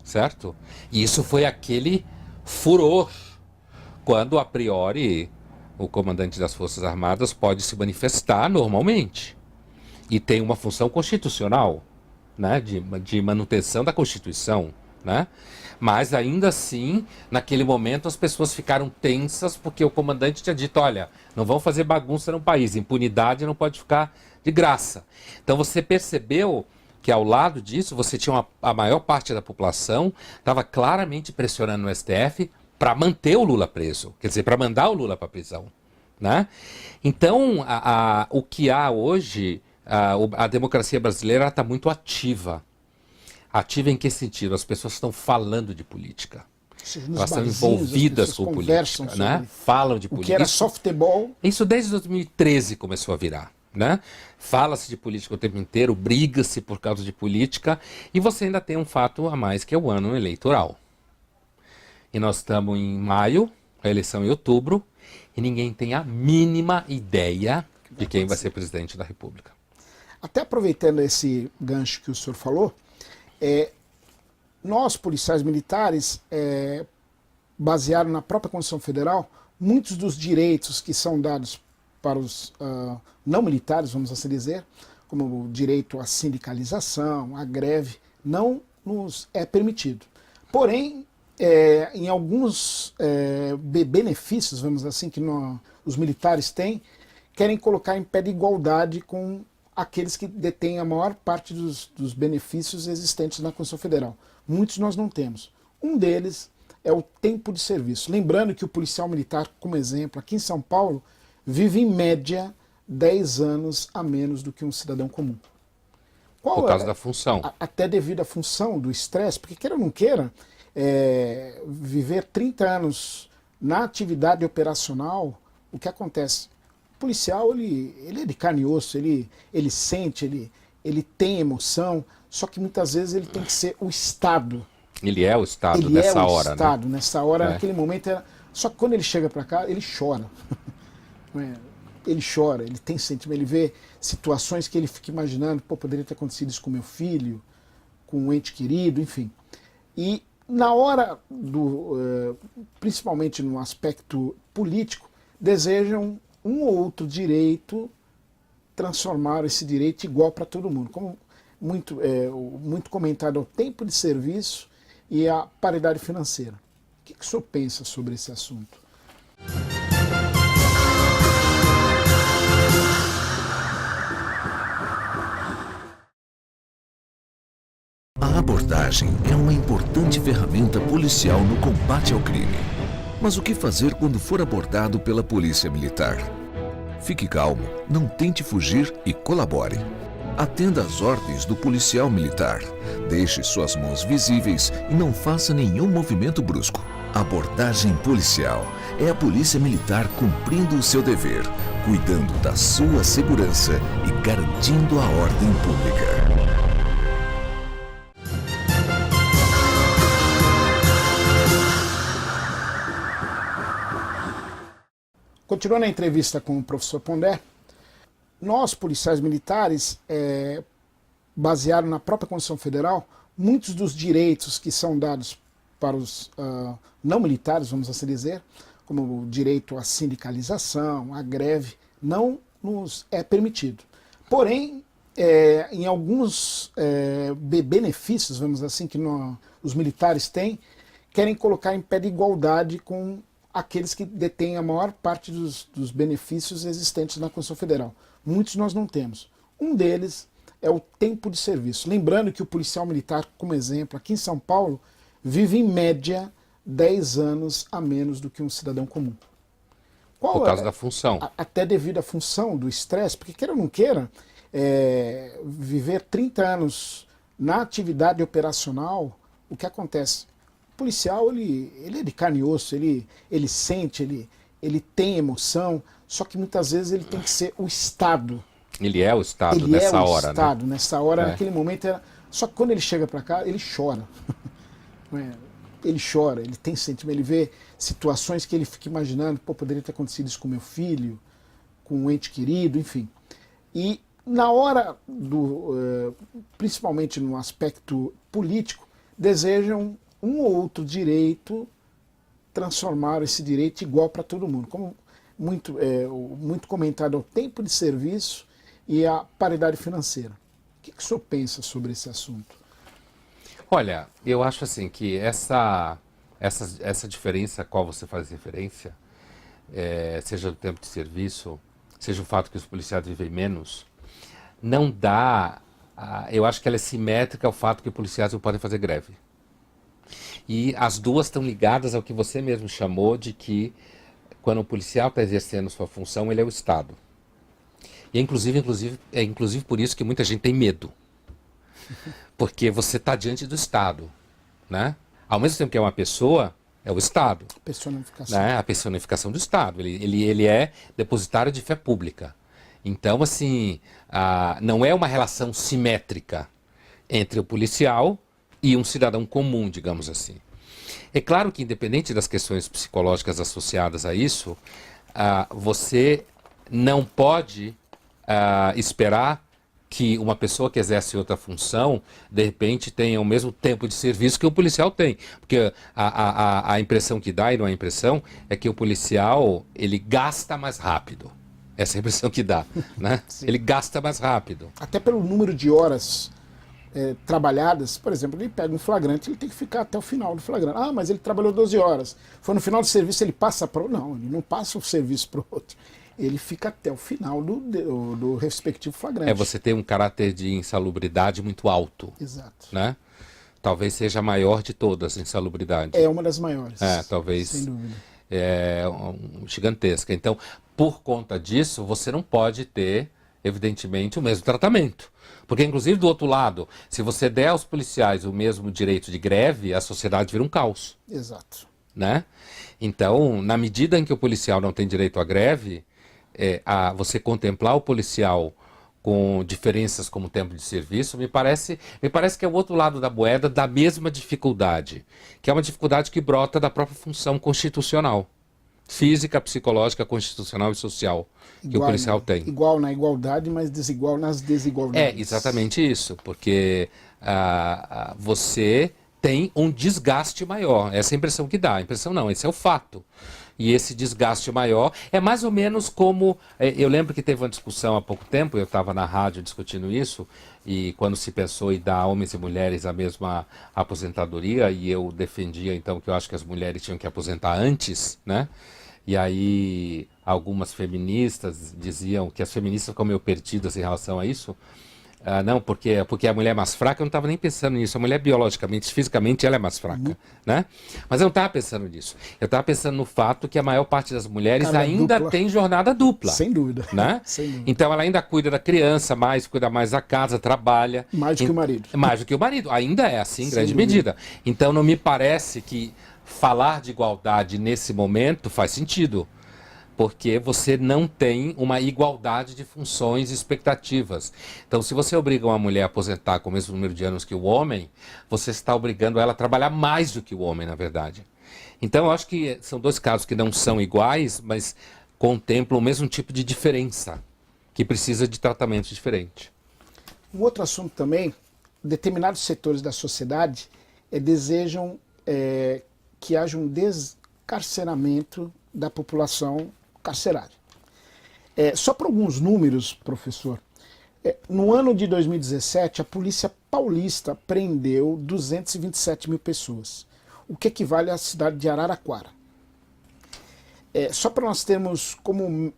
certo? E isso foi aquele furor, quando a priori o comandante das Forças Armadas pode se manifestar normalmente e tem uma função constitucional, né, de manutenção da Constituição, né? Mas ainda assim, naquele momento as pessoas ficaram tensas porque o comandante tinha dito, olha, não vão fazer bagunça no país, impunidade não pode ficar de graça. Então você percebeu que ao lado disso você tinha a maior parte da população estava claramente pressionando o STF para manter o Lula preso, quer dizer, para mandar o Lula para a prisão, né? Então, o que há hoje, a democracia brasileira está muito ativa. Ativa em que sentido? As pessoas estão falando de política. Elas estão envolvidas com política, né? Falam de política. O que era softball. Isso desde 2013 começou a virar. né? Fala-se de política o tempo inteiro, briga-se por causa de política, e você ainda tem um fato a mais, que é o ano eleitoral. E nós estamos em maio, a eleição em outubro, e ninguém tem a mínima ideia de quem vai ser presidente da República. Até aproveitando esse gancho que o senhor falou, nós, policiais militares, basearam na própria Constituição Federal muitos dos direitos que são dados para os não militares, vamos assim dizer, como o direito à sindicalização, à greve, não nos é permitido. Porém, em alguns benefícios, vamos assim, que os militares têm, querem colocar em pé de igualdade com aqueles que detêm a maior parte dos benefícios existentes na Constituição Federal. Muitos nós não temos. Um deles é o tempo de serviço. Lembrando que o policial militar, como exemplo, aqui em São Paulo, vive em média 10 anos a menos do que um cidadão comum. Por causa da função. Até devido à função do estresse, porque queira ou não queira, viver 30 anos na atividade operacional, o que acontece? O policial, ele é de carne e osso, ele sente, ele tem emoção, só que muitas vezes ele tem que ser o Estado. Ele é o Estado nessa hora, né? Ele é o Estado, né? Nessa hora, naquele momento. Só que quando ele chega para cá, ele chora. Ele chora, ele tem sentimento, ele vê situações que ele fica imaginando, pô, poderia ter acontecido isso com meu filho, com um ente querido, enfim. E na hora principalmente no aspecto político, desejam um ou outro direito, transformar esse direito igual para todo mundo. Como muito comentado é o tempo de serviço e a paridade financeira. O que o senhor pensa sobre esse assunto? A abordagem é uma importante ferramenta policial no combate ao crime. Mas o que fazer quando for abordado pela polícia militar? Fique calmo, não tente fugir e colabore. Atenda às ordens do policial militar. Deixe suas mãos visíveis e não faça nenhum movimento brusco. Abordagem policial é a polícia militar cumprindo o seu dever, cuidando da sua segurança e garantindo a ordem pública. Continuando a entrevista com o professor Pondé, nós, policiais militares, basearam na própria Constituição Federal muitos dos direitos que são dados para os não militares, vamos assim dizer, como o direito à sindicalização, à greve, não nos é permitido. Porém, em alguns benefícios, vamos assim, que os militares têm, querem colocar em pé de igualdade com aqueles que detêm a maior parte dos benefícios existentes na Constituição Federal. Muitos nós não temos. Um deles é o tempo de serviço. Lembrando que o policial militar, como exemplo, aqui em São Paulo, vive em média 10 anos a menos do que um cidadão comum. Por causa da função. Até devido à função do estresse, porque queira ou não queira, viver 30 anos na atividade operacional, o que acontece? O policial, ele é de carne e osso, ele sente, ele tem emoção, só que muitas vezes ele tem que ser o Estado. Ele é o Estado nessa hora, né? Estado, nessa hora, naquele momento. Só que quando ele chega para cá, ele chora. Ele chora, ele tem sentimento, ele vê situações que ele fica imaginando, pô, poderia ter acontecido isso com meu filho, com um ente querido, enfim. E na hora principalmente no aspecto político, desejam um ou outro direito, transformar esse direito igual para todo mundo. Como muito comentado é o tempo de serviço e a paridade financeira. O que o senhor pensa sobre esse assunto? Olha, eu acho assim que essa diferença a qual você faz referência, seja do tempo de serviço, seja o fato que os policiais vivem menos, não dá... eu acho que ela é simétrica ao fato que os policiais não podem fazer greve. E as duas estão ligadas ao que você mesmo chamou de que quando o policial está exercendo sua função, ele é o Estado. E é inclusive por isso que muita gente tem medo. Porque você está diante do Estado, né? Ao mesmo tempo que é uma pessoa, é o Estado. Personificação. Né? A personificação do Estado. Ele é depositário de fé pública. Então, assim, não é uma relação simétrica entre o policial e um cidadão comum, digamos assim. É claro que, independente das questões psicológicas associadas a isso, você não pode esperar que uma pessoa que exerce outra função, de repente, tenha o mesmo tempo de serviço que o policial tem. Porque a impressão que dá, e não é impressão, é que o policial, ele gasta mais rápido. Essa é a impressão que dá, né? Ele gasta mais rápido. Até pelo número de horas trabalhadas, por exemplo, ele pega um flagrante, ele tem que ficar até o final do flagrante. Ah, mas ele trabalhou 12 horas. Foi no final do serviço, ele passa para o... Não, ele não passa o serviço para o outro. Ele fica até o final do respectivo flagrante. Você tem um caráter de insalubridade muito alto. Exato. Né? Talvez seja a maior de todas, a insalubridade. É uma das maiores. Talvez. Sem dúvida. Gigantesca. Então, por conta disso, você não pode ter, evidentemente, o mesmo tratamento. Porque, inclusive, do outro lado, se você der aos policiais o mesmo direito de greve, a sociedade vira um caos. Exato. Né? Então, na medida em que o policial não tem direito à greve, você contemplar o policial com diferenças como tempo de serviço, me parece que é o outro lado da moeda da mesma dificuldade, que é uma dificuldade que brota da própria função constitucional, física, psicológica, constitucional e social, que o policial tem. Igual na igualdade, mas desigual nas desigualdades. É exatamente isso, porque você tem um desgaste maior, essa é a impressão que dá, a impressão não, esse é o fato. E esse desgaste maior é mais ou menos como... eu lembro que teve uma discussão há pouco tempo, eu estava na rádio discutindo isso, e quando se pensou em dar a homens e mulheres a mesma aposentadoria, e eu defendia então que eu acho que as mulheres tinham que aposentar antes, né? E aí algumas feministas diziam que as feministas ficam meio perdidas em relação a isso. Não, porque a mulher é mais fraca, eu não estava nem pensando nisso. A mulher biologicamente, fisicamente, ela é mais fraca, né? Mas eu não estava pensando nisso. Eu estava pensando no fato que a maior parte das mulheres ainda tem jornada dupla. Sem dúvida. Né? Sem dúvida. Então ela ainda cuida da criança mais, cuida mais da casa, trabalha. Mais do que o marido. Mais do que o marido. Ainda é assim, em grande medida. Então não me parece que falar de igualdade nesse momento faz sentido. Porque você não tem uma igualdade de funções e expectativas. Então, se você obriga uma mulher a aposentar com o mesmo número de anos que o homem, você está obrigando ela a trabalhar mais do que o homem, na verdade. Então, eu acho que são dois casos que não são iguais, mas contemplam o mesmo tipo de diferença, que precisa de tratamento diferente. Um outro assunto também, determinados setores da sociedade desejam que haja um descarceramento da população carcerária. Só para alguns números, professor, no ano de 2017, a Polícia Paulista prendeu 227 mil pessoas, o que equivale à cidade de Araraquara. Só para nós termos como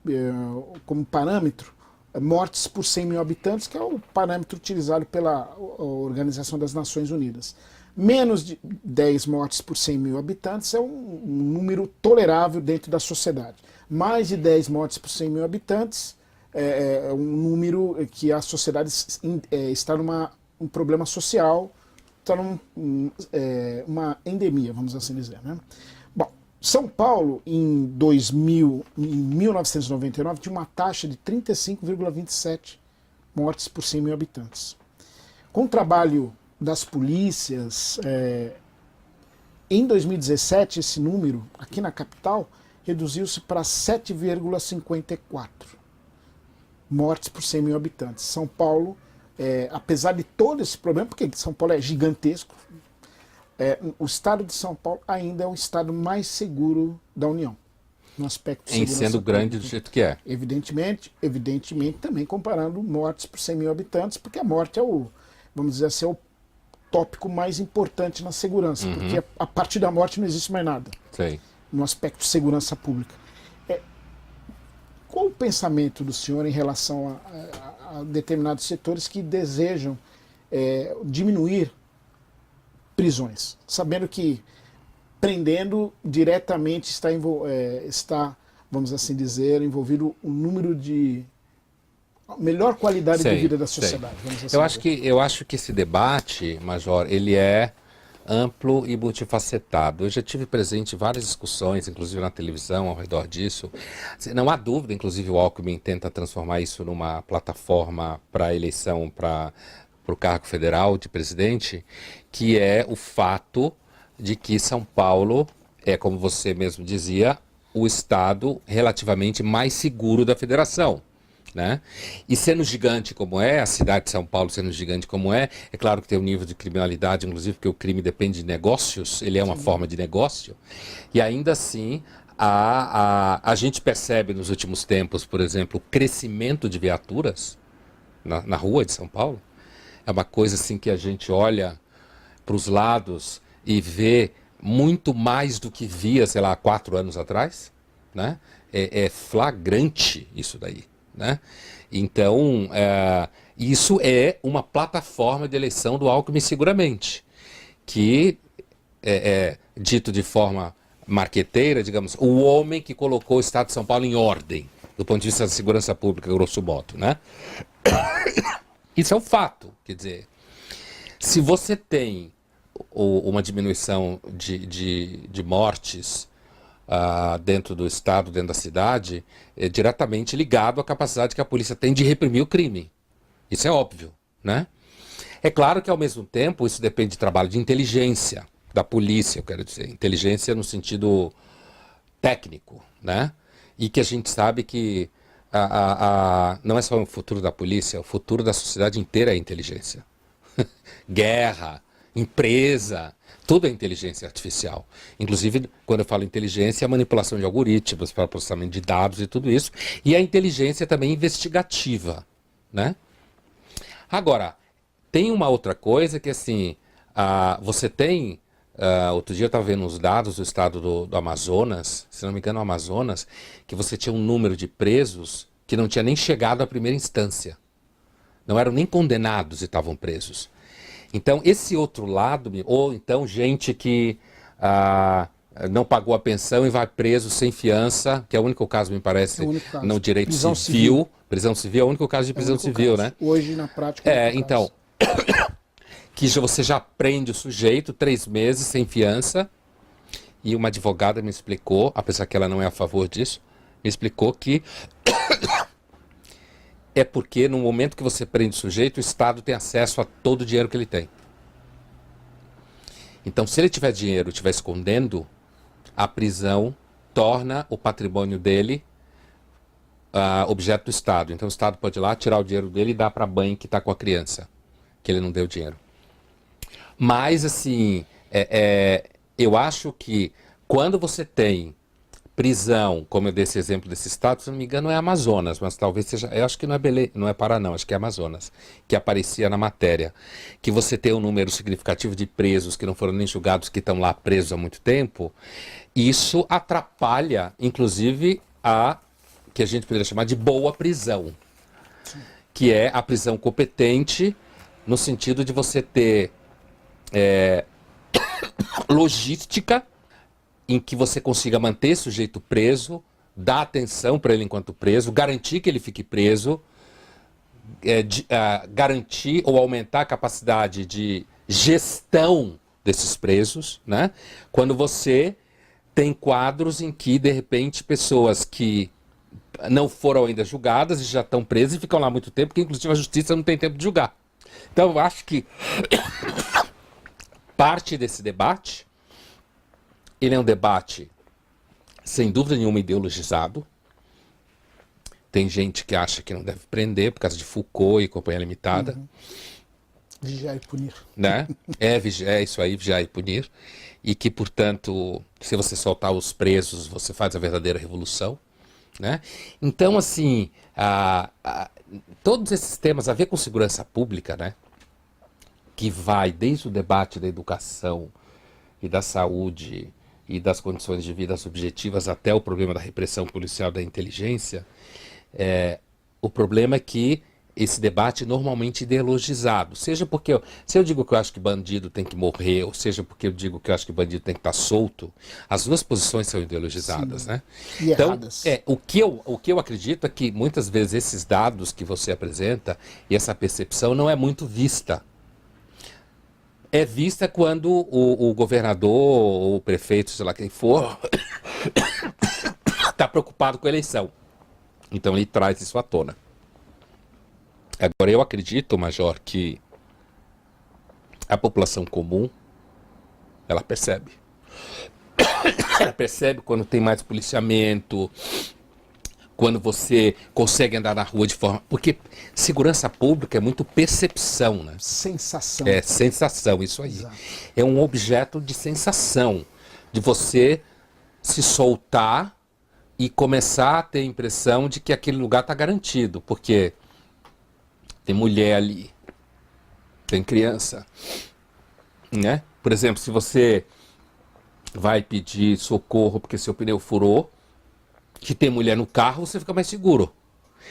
parâmetro mortes por 100 mil habitantes, que é o parâmetro utilizado pela Organização das Nações Unidas. Menos de 10 mortes por 100 mil habitantes é um número tolerável dentro da sociedade. Mais de 10 mortes por 100 mil habitantes é um número que a sociedade está um problema social, está numa endemia, vamos assim dizer. Né? Bom, São Paulo, em 1999, tinha uma taxa de 35,27 mortes por 100 mil habitantes. Com o trabalho das polícias, em 2017 esse número, aqui na capital, reduziu-se para 7,54 mortes por 100 mil habitantes. São Paulo, apesar de todo esse problema, porque São Paulo é gigantesco, o estado de São Paulo ainda é o estado mais seguro da União, no aspecto de segurança sendo grande do jeito que é. Evidentemente também comparando mortes por 100 mil habitantes, porque a morte vamos dizer assim, é o tópico mais importante na segurança, porque a partir da morte não existe mais nada. Sim. No aspecto de segurança pública. Qual o pensamento do senhor em relação a determinados setores que desejam diminuir prisões, sabendo que prendendo diretamente está, vamos assim dizer, envolvido um número de melhor qualidade de vida da sociedade. Vamos assim eu acho que esse debate, Major, ele é amplo e multifacetado. Eu já tive presente em várias discussões, inclusive na televisão, ao redor disso. Não há dúvida, inclusive o Alckmin tenta transformar isso numa plataforma para a eleição para o cargo federal de presidente, que é o fato de que São Paulo é, como você mesmo dizia, o estado relativamente mais seguro da federação. Né? E sendo gigante como é, a cidade de São Paulo sendo gigante como é claro que tem um nível de criminalidade, inclusive porque o crime depende de negócios, ele é uma forma de negócio, e ainda assim a gente percebe nos últimos tempos, por exemplo, o crescimento de viaturas na rua de São Paulo. É uma coisa assim que a gente olha para os lados e vê muito mais do que via, sei lá, 4 anos atrás, né? É flagrante isso daí. Né? Então, isso é uma plataforma de eleição do Alckmin seguramente, que dito de forma marqueteira, digamos, o homem que colocou o Estado de São Paulo em ordem, do ponto de vista da segurança pública, grosso modo, né? Isso é um fato, quer dizer, se você tem uma diminuição de mortes dentro do estado, dentro da cidade, é diretamente ligado à capacidade que a polícia tem de reprimir o crime. Isso é óbvio, né? É claro que, ao mesmo tempo, isso depende de trabalho de inteligência, da polícia, eu quero dizer. Inteligência no sentido técnico, né? E que a gente sabe que não é só o futuro da polícia, o futuro da sociedade inteira é inteligência. Guerra, empresa, tudo é inteligência artificial. Inclusive, quando eu falo inteligência, a manipulação de algoritmos para processamento de dados e tudo isso. E a inteligência também investigativa, né? Agora, tem uma outra coisa que, assim, você tem... outro dia eu estava vendo os dados do estado do Amazonas, se não me engano, o Amazonas, que você tinha um número de presos que não tinha nem chegado à primeira instância. Não eram nem condenados e estavam presos. Então, esse outro lado, ou então gente que não pagou a pensão e vai preso sem fiança, que é o único caso, me parece, no direito civil. Prisão civil é o único caso de prisão civil, né? Hoje, na prática, então, que você já prende o sujeito 3 meses sem fiança, e uma advogada me explicou, apesar que ela não é a favor disso, me explicou que é porque no momento que você prende o sujeito, o Estado tem acesso a todo o dinheiro que ele tem. Então, se ele tiver dinheiro e estiver escondendo, a prisão torna o patrimônio dele objeto do Estado. Então, o Estado pode ir lá, tirar o dinheiro dele e dar para a mãe que está com a criança, que ele não deu dinheiro. Mas, assim, eu acho que quando você tem prisão, como eu dei esse exemplo desse estado, se não me engano é Amazonas, mas talvez seja, eu acho que não é Belém, não é Pará não, acho que é Amazonas, que aparecia na matéria, que você tem um número significativo de presos que não foram nem julgados, que estão lá presos há muito tempo, isso atrapalha, inclusive, que a gente poderia chamar de boa prisão, que é a prisão competente, no sentido de você ter logística, em que você consiga manter esse sujeito preso, dar atenção para ele enquanto preso, garantir que ele fique preso, garantir ou aumentar a capacidade de gestão desses presos, né? Quando você tem quadros em que, de repente, pessoas que não foram ainda julgadas e já estão presas e ficam lá há muito tempo, porque inclusive a justiça não tem tempo de julgar. Então eu acho que parte desse debate, ele é um debate, sem dúvida nenhuma, ideologizado. Tem gente que acha que não deve prender por causa de Foucault e Companhia Limitada. Uhum. Vigiar e punir. Né? É isso aí, vigiar e punir. E que, portanto, se você soltar os presos, você faz a verdadeira revolução. Né? Então, assim, todos esses temas a ver com segurança pública, né? Que vai desde o debate da educação e da saúde e das condições de vida subjetivas até o problema da repressão policial da inteligência, o problema é que esse debate é normalmente ideologizado, seja porque, se eu digo que eu acho que bandido tem que morrer, ou seja porque eu digo que eu acho que bandido tem que estar solto, as duas posições são ideologizadas. Sim. Né? E então, erradas. O que eu acredito é que muitas vezes esses dados que você apresenta e essa percepção não é muito vista. é vista quando o governador ou o prefeito, sei lá quem for, está preocupado com a eleição. Então ele traz isso à tona. Agora eu acredito, Major, que a população comum, ela percebe. Ela percebe quando tem mais policiamento, quando você consegue andar na rua de forma... Porque segurança pública é muito percepção, né? Sensação. É sensação, isso aí. Exato. É um objeto de sensação, de você se soltar e começar a ter a impressão de que aquele lugar está garantido, porque tem mulher ali, tem criança, né? Por exemplo, se você vai pedir socorro porque seu pneu furou, que tem mulher no carro, você fica mais seguro.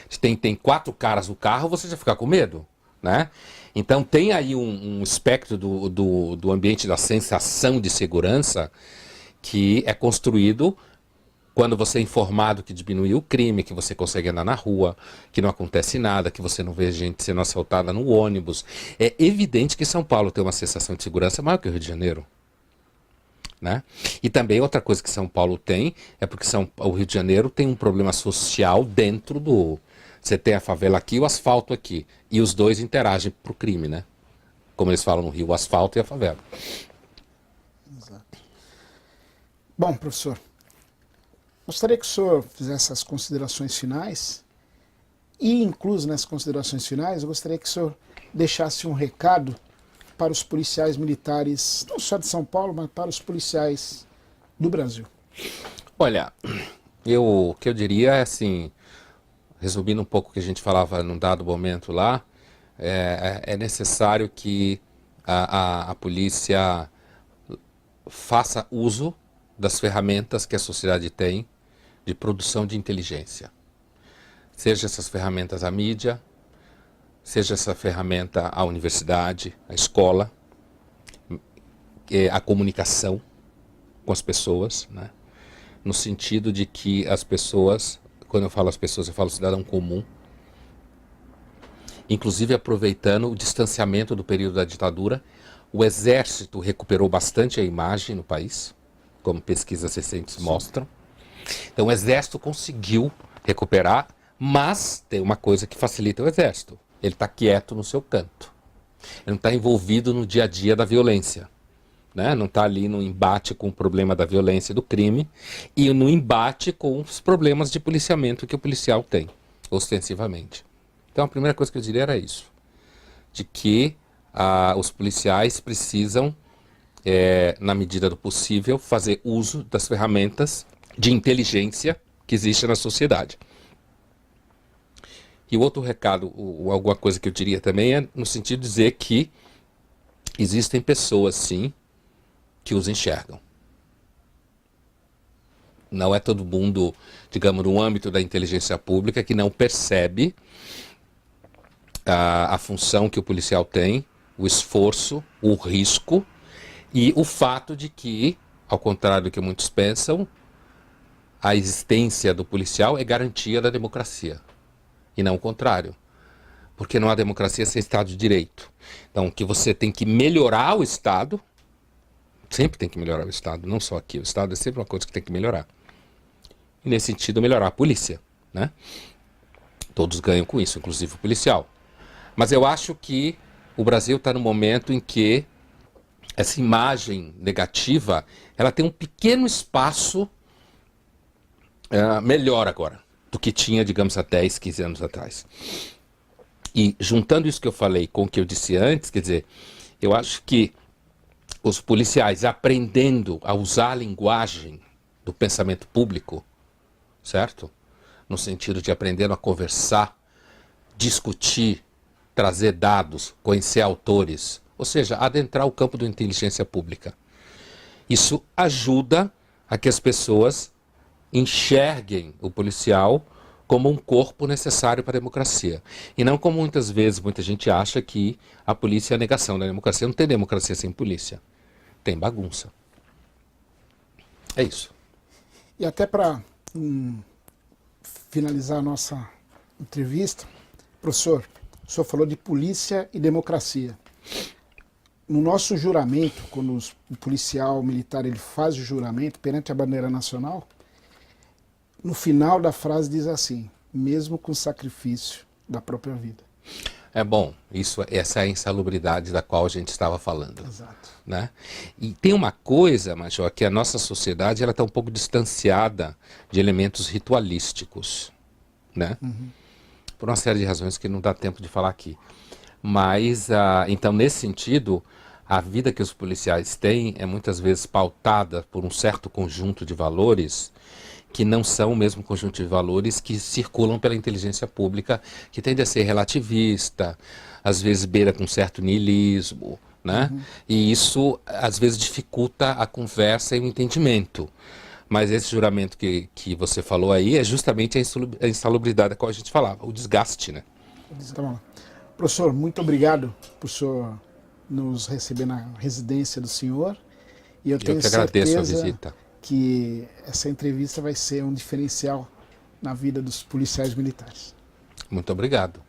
Se tem 4 caras no carro, você já fica com medo, né? Então tem aí um espectro do ambiente da sensação de segurança que é construído quando você é informado que diminuiu o crime, que você consegue andar na rua, que não acontece nada, que você não vê gente sendo assaltada no ônibus. É evidente que São Paulo tem uma sensação de segurança maior que o Rio de Janeiro. Né? E também outra coisa que São Paulo tem é porque o Rio de Janeiro tem um problema social dentro do... Você tem a favela aqui e o asfalto aqui. E os dois interagem para o crime, né? Como eles falam no Rio, o asfalto e a favela. Exato. Bom, professor, gostaria que o senhor fizesse as considerações finais e, incluso nessas considerações finais, eu gostaria que o senhor deixasse um recado para os policiais militares, não só de São Paulo, mas para os policiais do Brasil. Olha, o que eu diria é assim, resumindo um pouco o que a gente falava num dado momento lá, é necessário que a polícia faça uso das ferramentas que a sociedade tem de produção de inteligência. Seja essas ferramentas a mídia, seja essa ferramenta a universidade, a escola, a comunicação com as pessoas, né? No sentido de que as pessoas, quando eu falo as pessoas, eu falo cidadão comum, inclusive aproveitando o distanciamento do período da ditadura, o Exército recuperou bastante a imagem no país, como pesquisas recentes mostram. Então o Exército conseguiu recuperar, mas tem uma coisa que facilita o Exército. Ele está quieto no seu canto. Ele não está envolvido no dia a dia da violência. Né? Não está ali no embate com o problema da violência e do crime e no embate com os problemas de policiamento que o policial tem, ostensivamente. Então a primeira coisa que eu diria era isso. De que os policiais precisam, na medida do possível, fazer uso das ferramentas de inteligência que existem na sociedade. E o outro recado, ou alguma coisa que eu diria também, é no sentido de dizer que existem pessoas, sim, que os enxergam. Não é todo mundo, digamos, no âmbito da inteligência pública que não percebe a função que o policial tem, o esforço, o risco e o fato de que, ao contrário do que muitos pensam, a existência do policial é garantia da democracia. E não o contrário. Porque não há democracia sem Estado de Direito. Então, que você tem que melhorar o Estado, sempre tem que melhorar o Estado, não só aqui. O Estado é sempre uma coisa que tem que melhorar. E nesse sentido, melhorar a polícia, né? Todos ganham com isso, inclusive o policial. Mas eu acho que o Brasil está no momento em que essa imagem negativa, ela tem um pequeno espaço melhor agora do que tinha, digamos, há 10, 15 anos atrás. E juntando isso que eu falei com o que eu disse antes, quer dizer, eu acho que os policiais aprendendo a usar a linguagem do pensamento público, certo? No sentido de aprendendo a conversar, discutir, trazer dados, conhecer autores, ou seja, adentrar o campo da inteligência pública. Isso ajuda a que as pessoas enxerguem o policial como um corpo necessário para a democracia. E não como muitas vezes muita gente acha que a polícia é a negação da democracia. Não tem democracia sem polícia. Tem bagunça. É isso. E até para finalizar a nossa entrevista, professor, o senhor falou de polícia e democracia. no nosso juramento, quando o policial militar ele faz o juramento perante a bandeira nacional, no final da frase diz assim, mesmo com sacrifício da própria vida. É bom, essa é a insalubridade da qual a gente estava falando. Exato. Né? E tem uma coisa, Major, que a nossa sociedade está um pouco distanciada de elementos ritualísticos, né? Por uma série de razões que não dá tempo de falar aqui. Mas, então, nesse sentido, a vida que os policiais têm é muitas vezes pautada por um certo conjunto de valores que não são o mesmo conjunto de valores que circulam pela inteligência pública, que tende a ser relativista, às vezes beira com certo niilismo, né? E isso, às vezes, dificulta a conversa e o entendimento. Mas esse juramento que você falou aí é justamente a insalubridade da qual a gente falava, o desgaste, né? Tá bom. Professor, muito obrigado por senhor nos receber na residência do senhor. E eu tenho que agradeço a certeza visita. Que essa entrevista vai ser um diferencial na vida dos policiais militares. Muito obrigado.